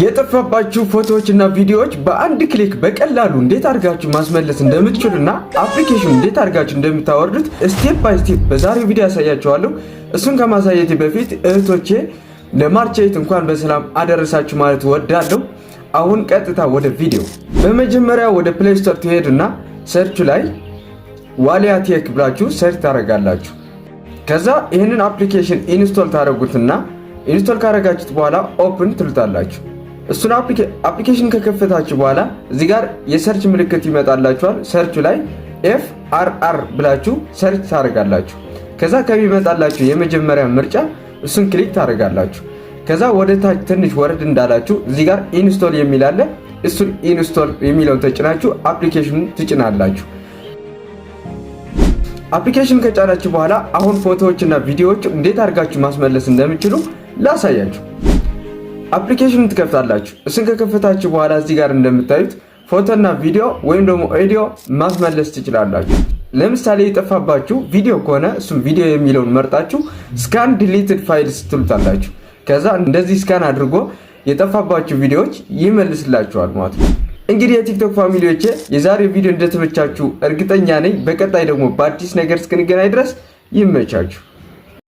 የጠፋባችሁ ፎቶዎችና ቪዲዮዎች በአንድ ክሊክ በቀላሉ እንዴት አድርጋችሁ ማስመለስ እንደምትችሉና አፕሊኬሽኑ እንዴት አድርጋችሁ እንደምታወርዱት ስቴፕ ባይ ስቴፕ በዛሬው ቪዲዮ ያሳያችኋለሁ። እሱን ከማሳየቴ በፊት እህቶቼ ለማርች 8 እንኳን በሰላም አደረሳችሁ ማለት ወዳለሁ። አሁን ቀጥታ ወደ ቪዲዮ። በመጀመሪያ ወደ ፕሌይ ስቶር ትሄዱና ሰርች ላይ ዋሊያ ቴክ ብላችሁ ሰርች ታደርጋላችሁ። ከዛ ይህንን አፕሊኬሽን ኢንስቶል ታደርጉትና ኢንስቶል ካደረጋችሁት በኋላ ኦፕን ትሉታላችሁ። እሱን አፕሊኬሽን ከከፈታችሁ በኋላ እዚህ ጋር የሰርች ምልክት ይመጣላችኋል። ሰርቹ ላይ FRR ብላችሁ ሰርች ታደርጋላችሁ። ከዛ ከሚመጣላችሁ የመጀመሪያ ምርጫ እሱን ክሊክ ታደርጋላችሁ። ከዛ ወደ ታች ትንሽ ወረድ እንዳላችሁ እዚህ ጋር ኢንስቶል የሚል አለ። እሱን ኢንስቶል የሚለውን ተጭናችሁ አፕሊኬሽኑን ትጭናላችሁ። አፕሊኬሽን ከጫናችሁ በኋላ አሁን ፎቶዎችና ቪዲዮዎች እንዴት አድርጋችሁ ማስመለስ እንደምትችሉ ላሳያችሁ። አፕሊኬሽኑን ትከፍታላችሁ። እሱን ከከፈታችሁ በኋላ እዚህ ጋር እንደምታዩት ፎቶና ቪዲዮ ወይም ደግሞ ኦዲዮ ማስመለስ ትችላላችሁ። ለምሳሌ የጠፋባችሁ ቪዲዮ ከሆነ እሱም ቪዲዮ የሚለውን መርጣችሁ ስካን ዲሊትድ ፋይልስ ትሉታላችሁ። ከዛ እንደዚህ ስካን አድርጎ የጠፋባችሁ ቪዲዮዎች ይመልስላችኋል ማለት ነው። እንግዲህ የቲክቶክ ፋሚሊዎቼ የዛሬው ቪዲዮ እንደተመቻችሁ እርግጠኛ ነኝ። በቀጣይ ደግሞ በአዲስ ነገር እስክንገናኝ ድረስ ይመቻችሁ።